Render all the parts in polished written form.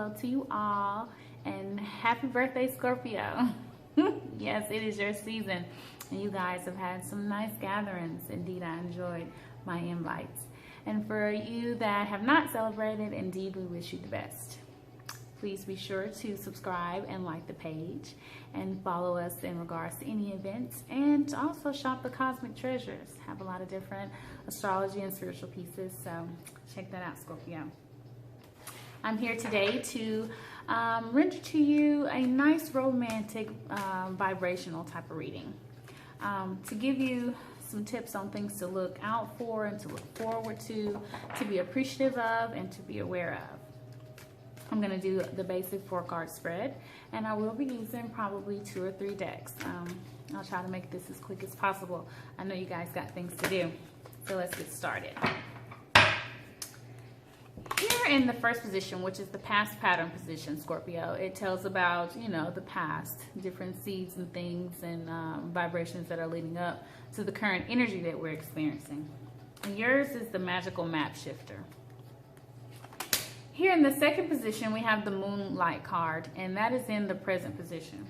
hello to you all, and happy birthday, Scorpio. Yes, it is your season, and you guys have had some nice gatherings. Indeed, I enjoyed my invites. And for you that have not celebrated, indeed, we wish you the best. Please be sure to subscribe and like the page and follow us in regards to any events, and also shop the Cosmic Treasures. Have a lot of different astrology and spiritual pieces, so check that out, Scorpio. I'm here today to render to you a nice romantic vibrational type of reading, to give you some tips on things to look out for and to look forward to be appreciative of, and to be aware of. I'm going to do the basic 4-card spread, and I will be using probably 2 or 3 decks. I'll try to make this as quick as possible. I know you guys got things to do, so let's get started. Here in the first position, which is the past pattern position, Scorpio, it tells about, you know, the past, different seeds and things and vibrations that are leading up to the current energy that we're experiencing. And yours is the magical map shifter. Here in the second position, we have the Moonlight card, and that is in the present position.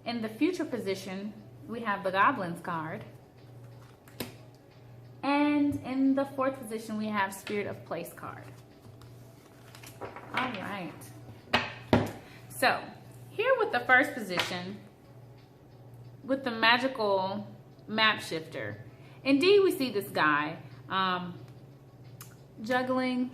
In the future position, we have the Goblins card. And in the fourth position, we have Spirit of Place card. All right. So, here with the first position, with the magical map shifter, indeed we see this guy juggling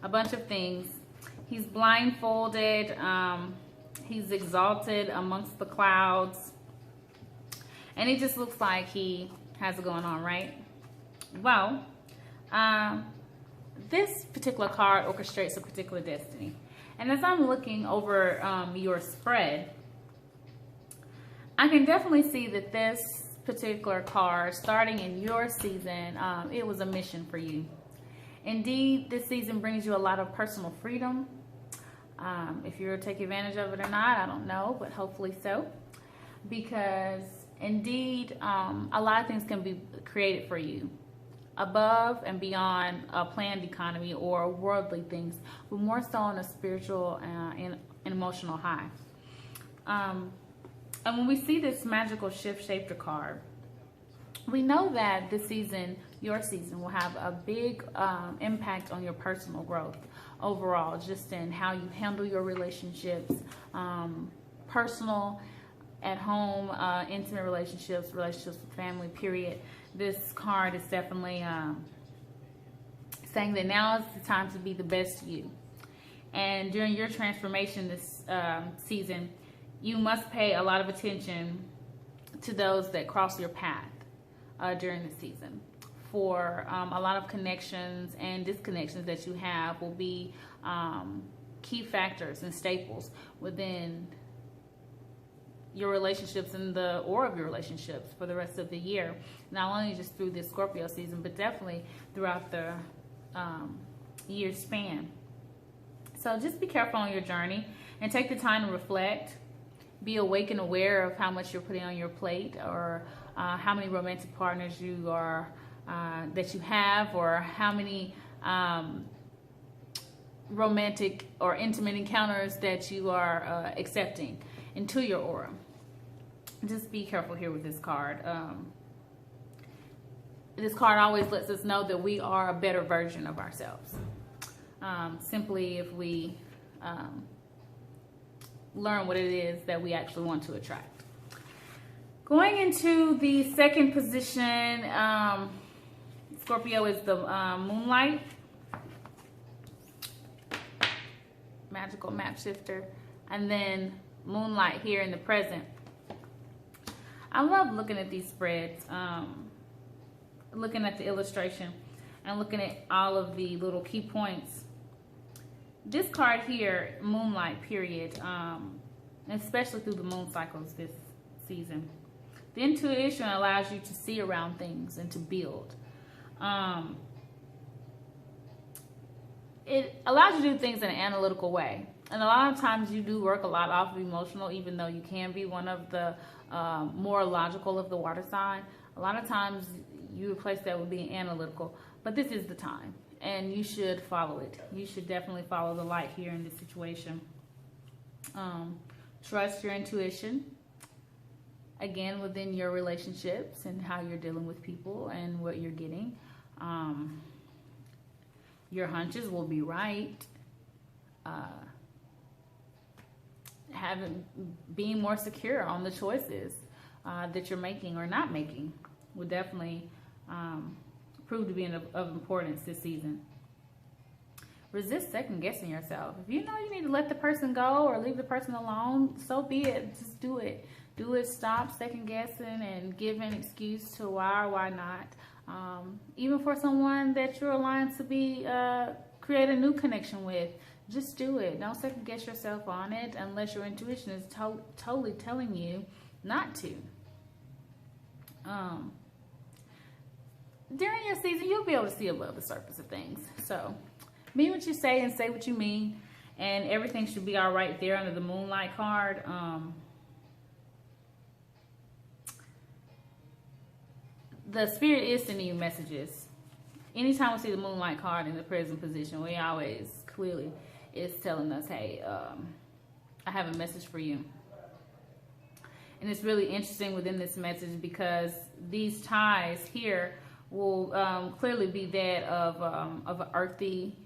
a bunch of things. He's blindfolded, he's exalted amongst the clouds, and it just looks like he has it going on, right? Well, this particular card orchestrates a particular destiny. And as I'm looking over your spread, I can definitely see that this particular card, starting in your season, it was a mission for you. Indeed, this season brings you a lot of personal freedom. If you'll take advantage of it or not, I don't know, but hopefully so. Because indeed, a lot of things can be created for you above and beyond a planned economy or worldly things, but more so on a spiritual and emotional high. And when we see this magical shift shifter card, we know that this season, your season, will have a big impact on your personal growth overall, just in how you handle your relationships, personal, at home, intimate relationships, relationships with family, period. This card is definitely saying that now is the time to be the best you. And during your transformation this season, you must pay a lot of attention to those that cross your path during the season. For a lot of connections and disconnections that you have will be key factors and staples within your relationships and the aura of your relationships for the rest of the year. Not only just through this Scorpio season, but definitely throughout the year span. So just be careful on your journey and take the time to reflect. Be awake and aware of how much you're putting on your plate, or how many romantic partners you are that you have, or how many romantic or intimate encounters that you are accepting into your aura. Just be careful here with this card. This card always lets us know that we are a better version of ourselves. Simply if we learn what it is that we actually want to attract. Going into the second position, Scorpio is the Moonlight magical map shifter, and then Moonlight here in the present. I love looking at these spreads, looking at the illustration and looking at all of the little key points. This card here, Moonlight, period, especially through the moon cycles this season, the intuition allows you to see around things and to build. It allows you to do things in an analytical way. And a lot of times you do work a lot off of emotional, even though you can be one of the more logical of the water sign. A lot of times you replace that with being analytical. But this is the time. and you should follow it. You should definitely follow the light here in this situation. Trust your intuition, again, within your relationships and how you're dealing with people and what you're getting. Your hunches will be right. Being more secure on the choices that you're making or not making will definitely prove to be of importance this season. Resist second guessing yourself. If you know you need to let the person go or leave the person alone, so be it. Just do it. Do it. Stop second guessing and give an excuse to why or why not. Even for someone that you're aligned to create a new connection with, just do it. Don't second guess yourself on it unless your intuition is totally telling you not to. During your season, you'll be able to see above the surface of things. So mean what you say and say what you mean, and everything should be all right there under the Moonlight card. The Spirit is sending you messages. Anytime we see the Moonlight card in the present position, we always clearly is telling us, hey, I have a message for you. And it's really interesting within this message because these ties here will clearly be that of an earthy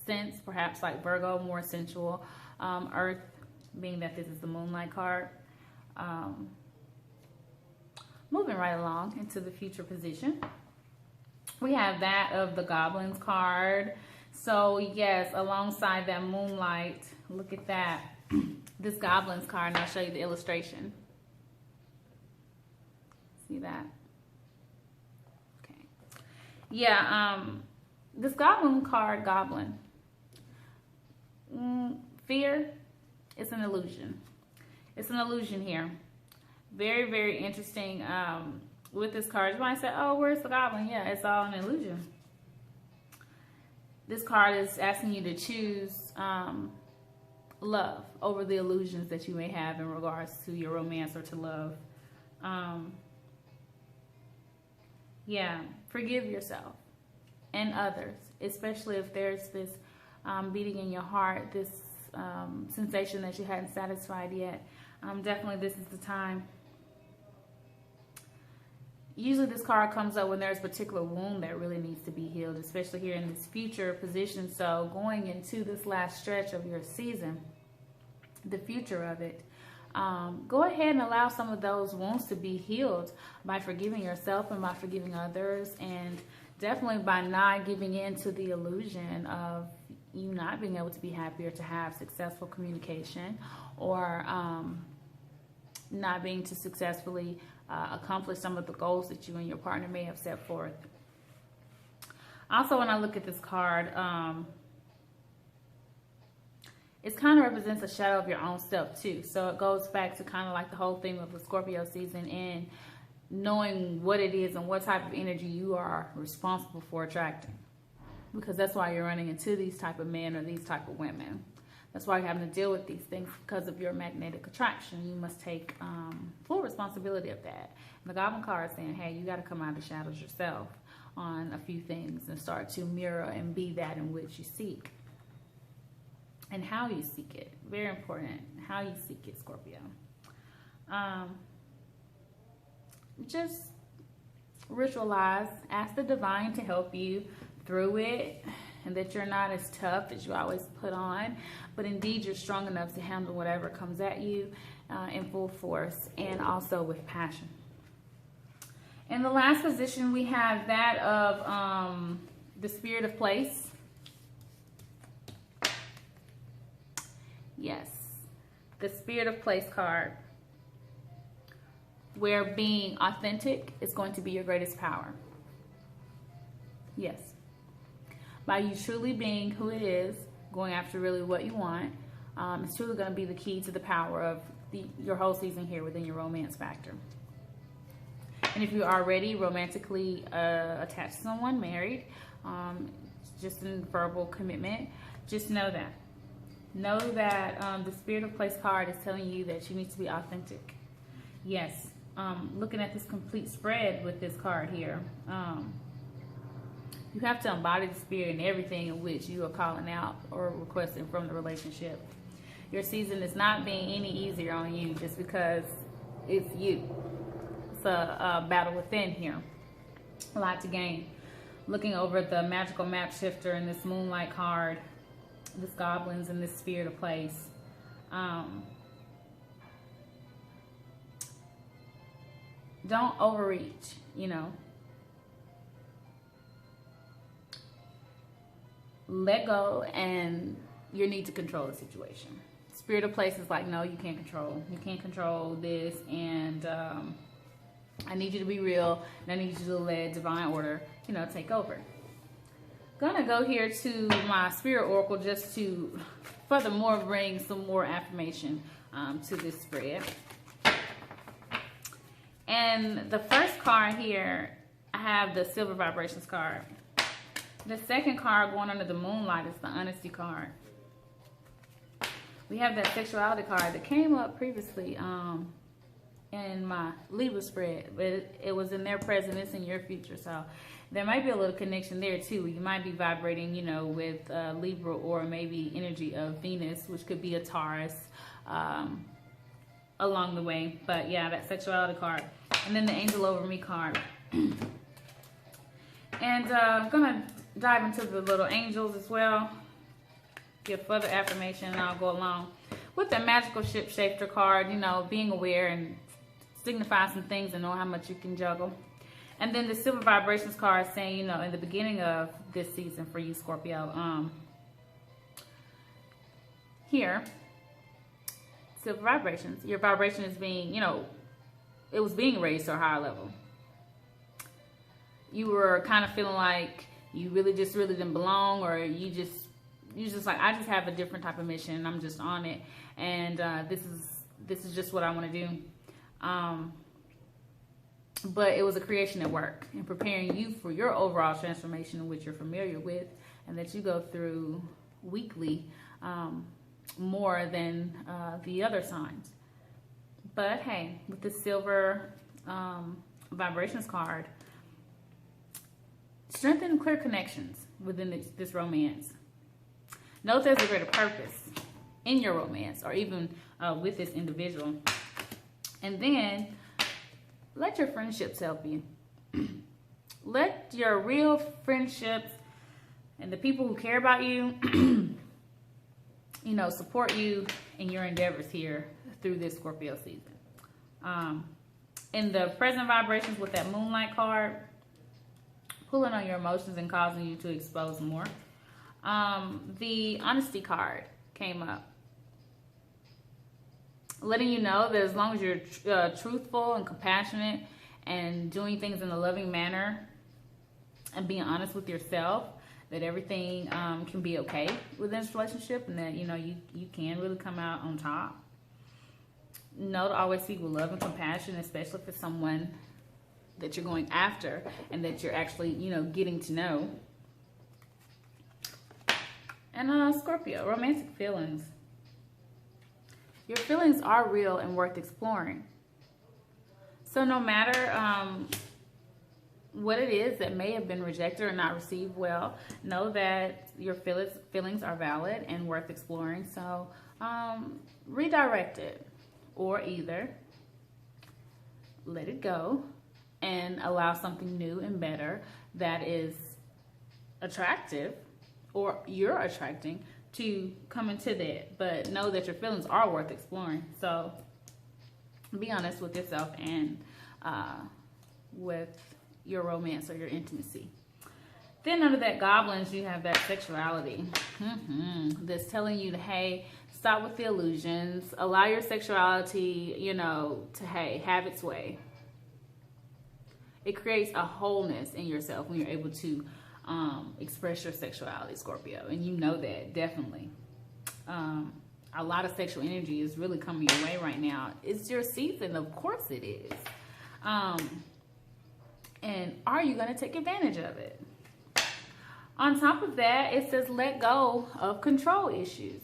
sense, perhaps like Virgo, more sensual. Earth, being that this is the Moonlight card. Moving right along into the future position, we have that of the Goblins card. So yes, alongside that Moonlight, look at that, this Goblins card, and I'll show you the illustration. See that? Okay. Yeah, this Goblin card, Goblin. Fear, it's an illusion. It's an illusion here. Very, very interesting with this card. You might say, oh, where's the Goblin? Yeah, it's all an illusion. This card is asking you to choose love over the illusions that you may have in regards to your romance or to love. Yeah, forgive yourself and others, especially if there's this beating in your heart, this sensation that you hadn't satisfied yet. Definitely this is the time. Usually this card comes up when there's a particular wound that really needs to be healed, especially here in this future position. So going into this last stretch of your season, the future of it, go ahead and allow some of those wounds to be healed by forgiving yourself and by forgiving others, and definitely by not giving in to the illusion of you not being able to be happy or to have successful communication, or not being to successfully accomplish some of the goals that you and your partner may have set forth. Also, when I look at this card, it kind of represents a shadow of your own self too. So it goes back to kind of like the whole theme of the Scorpio season and knowing what it is and what type of energy you are responsible for attracting. Because that's why you're running into these type of men or these type of women. That's why you're having to deal with these things, because of your magnetic attraction. You must take full responsibility of that. And the Goblin card is saying, hey, you got to come out of the shadows yourself on a few things and start to mirror and be that in which you seek. And how you seek it. Very important. How you seek it, Scorpio. Just ritualize. Ask the divine to help you through it, and that you're not as tough as you always put on, but indeed you're strong enough to handle whatever comes at you in full force and also with passion. In the last position, we have that of the Spirit of Place. Yes, the Spirit of Place card, where being authentic is going to be your greatest power. Yes. By you truly being who it is, going after really what you want, it's truly going to be the key to the power of your whole season here within your romance factor. And if you're already romantically attached to someone, married, just in verbal commitment, just know that. Know that the Spirit of Place card is telling you that you need to be authentic. Yes, looking at this complete spread with this card here, You have to embody the spirit in everything in which you are calling out or requesting from the relationship. Your season is not being any easier on you just because it's you. It's a battle within here. A lot to gain. Looking over the magical map shifter and this moonlight card, this goblins and this spirit of place. Don't overreach, you know. Let go and you need to control the situation. Spirit of place is like, no, you can't control. You can't control this, and I need you to be real, and I need you to let divine order, you know, take over. Gonna go here to my spirit oracle just to furthermore bring some more affirmation to this spread. And the first card here, I have the Silver Vibrations card. The second card going under the moonlight is the Honesty card. We have that Sexuality card that came up previously in my Libra spread, but it was in their present, it's in your future. So there might be a little connection there too. You might be vibrating, you know, with Libra, or maybe energy of Venus, which could be a Taurus along the way. But yeah, that Sexuality card. And then the Angel Over Me card. And I'm gonna dive into the little angels as well. Give further affirmation, and I'll go along with the Magical Ship Shifter card. You know, being aware and signify some things and know how much you can juggle. And then the Silver Vibrations card saying, you know, in the beginning of this season for you, Scorpio, here, Silver Vibrations, your vibration is being, you know, it was being raised to a higher level. You were kind of feeling like you really didn't belong, or you just like, I just have a different type of mission and I'm just on it, and this is just what I want to do. But it was a creation at work and preparing you for your overall transformation, which you're familiar with and that you go through weekly, more than the other signs. But hey, with the Silver Vibrations card, strengthen and clear connections within this romance. Know there's a greater purpose in your romance, or even with this individual. And then let your friendships help you. Let your real friendships and the people who care about you, you know, support you in your endeavors here through this Scorpio season. In the present vibrations with that Moonlight card, pulling on your emotions and causing you to expose more. The Honesty card came up, letting you know that as long as you're truthful and compassionate and doing things in a loving manner and being honest with yourself, that everything can be okay within this relationship, and that, you know, you can really come out on top. Know to always speak with love and compassion, especially for someone that you're going after and that you're actually, you know, getting to know. And Scorpio, romantic feelings. Your feelings are real and worth exploring. So no matter what it is that may have been rejected or not received well, know that your feelings are valid and worth exploring. So redirect it, or either let it go and allow something new and better that is attractive, or you're attracting, to come into that. But know that your feelings are worth exploring. So be honest with yourself and with your romance or your intimacy. Then under that goblins, you have that sexuality. That's telling you to, hey, stop with the illusions. Allow your sexuality, you know, to, hey, have its way. It creates a wholeness in yourself when you're able to express your sexuality, Scorpio. And you know that, definitely. A lot of sexual energy is really coming your way right now. It's your season, of course it is. And are you going to take advantage of it? On top of that, it says let go of control issues.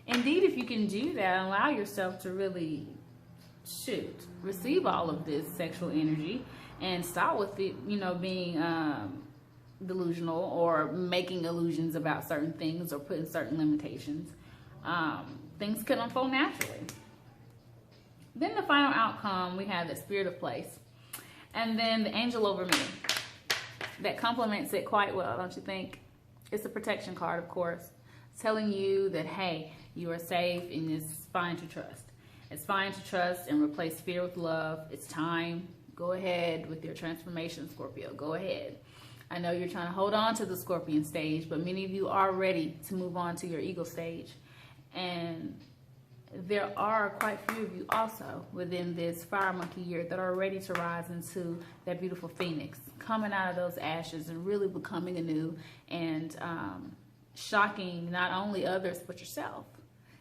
Indeed, if you can do that, allow yourself to really receive all of this sexual energy and stop with it, you know, being delusional or making illusions about certain things or putting certain limitations. Things could unfold naturally. Then the final outcome, we have the Spirit of Place. And then the Angel over me. That complements it quite well, don't you think? It's a protection card, of course. It's telling you that, hey, you are safe and it's fine to trust. It's fine to trust and replace fear with love. It's time. Go ahead with your transformation, Scorpio. Go ahead. I know you're trying to hold on to the Scorpion stage, but many of you are ready to move on to your Eagle stage. And there are quite a few of you also within this fire monkey year that are ready to rise into that beautiful phoenix, coming out of those ashes and really becoming anew and shocking not only others but yourself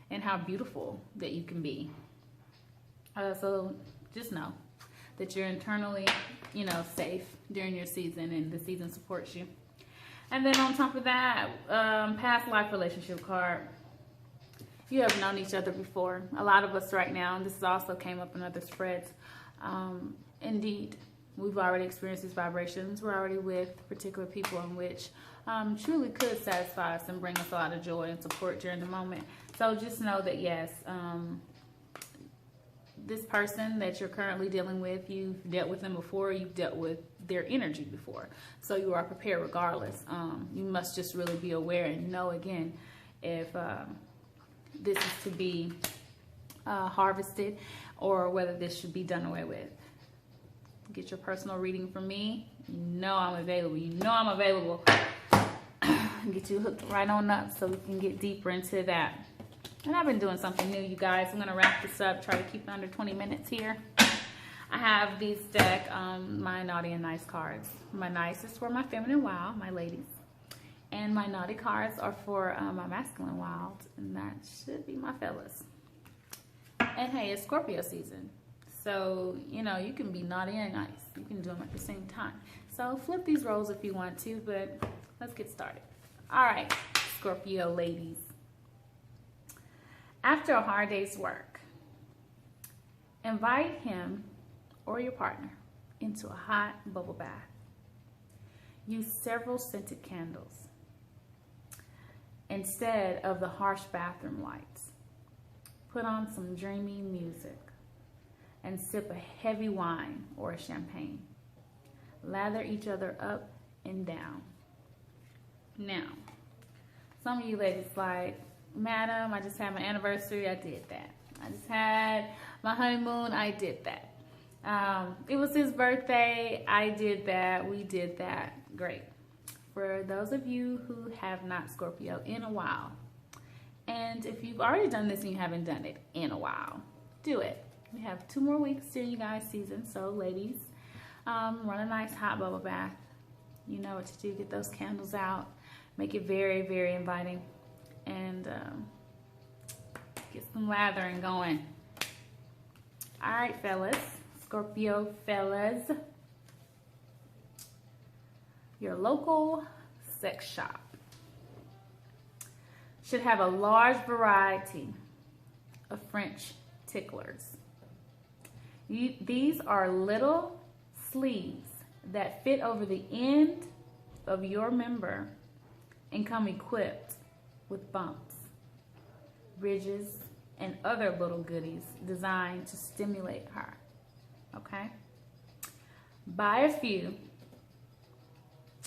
and how beautiful that you can be. So just know that you're internally, you know, safe during your season and the season supports you. And then on top of that, past life relationship card. You have known each other before. A lot of us right now, and this also came up in other spreads. Indeed, we've already experienced these vibrations. We're already with particular people in which truly could satisfy us and bring us a lot of joy and support during the moment. So just know that, yes, this person that you're currently dealing with, you've dealt with them before, you've dealt with their energy before. So you are prepared regardless. You must just really be aware and know, again, if this is to be harvested or whether this should be done away with. Get your personal reading from me. You know I'm available. You know I'm available. Get you hooked right on up so we can get deeper into that. And I've been doing something new, you guys. I'm going to wrap this up, try to keep it under 20 minutes here. I have these deck, my naughty and nice cards. My nice is for my feminine wild, my ladies. And my naughty cards are for my masculine wild, and that should be my fellas. And hey, it's Scorpio season. So, you know, you can be naughty and nice. You can do them at the same time. So flip these roles if you want to, but let's get started. All right, Scorpio ladies. After a hard day's work, invite him or your partner into a hot bubble bath. Use several scented candles instead of the harsh bathroom lights. Put on some dreamy music and sip a heavy wine or a champagne. Lather each other up and down. Now, some of you ladies like, madam, I just had my anniversary, I did that. I just had my honeymoon, I did that. It was his birthday, I did that, we did that. Great. For those of you who have not Scorpio in a while, and if you've already done this and you haven't done it in a while, do it. We have 2 more weeks during you guys' season, so ladies, run a nice hot bubble bath. You know what to do. Get those candles out. Make it very, very inviting. And get some lathering going. All right, fellas. Scorpio fellas. Your local sex shop should have a large variety of French ticklers. These are little sleeves that fit over the end of your member and come equipped with bumps, ridges, and other little goodies designed to stimulate her. Okay? Buy a few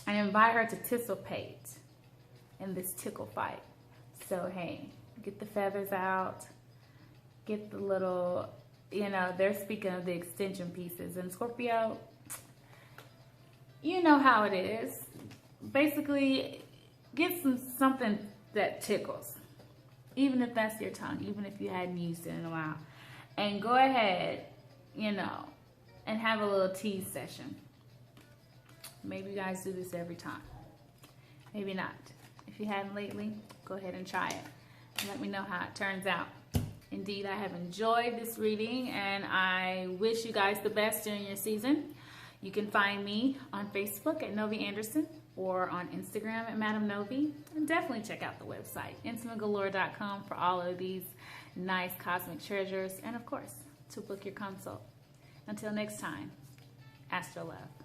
and invite her to participate in this tickle fight. So, hey, get the feathers out, get the little, you know, they're speaking of the extension pieces. And Scorpio, you know how it is. Basically, get something that tickles. Even if that's your tongue, even if you hadn't used it in a while. And go ahead, you know, and have a little tease session. Maybe you guys do this every time. Maybe not. If you haven't lately, go ahead and try it. And let me know how it turns out. Indeed, I have enjoyed this reading, and I wish you guys the best during your season. You can find me on Facebook at Nove Anderson or on Instagram at Madam Nove. And definitely check out the website, intimategalore.com, for all of these nice cosmic treasures. And of course, to book your consult. Until next time, Astro Love.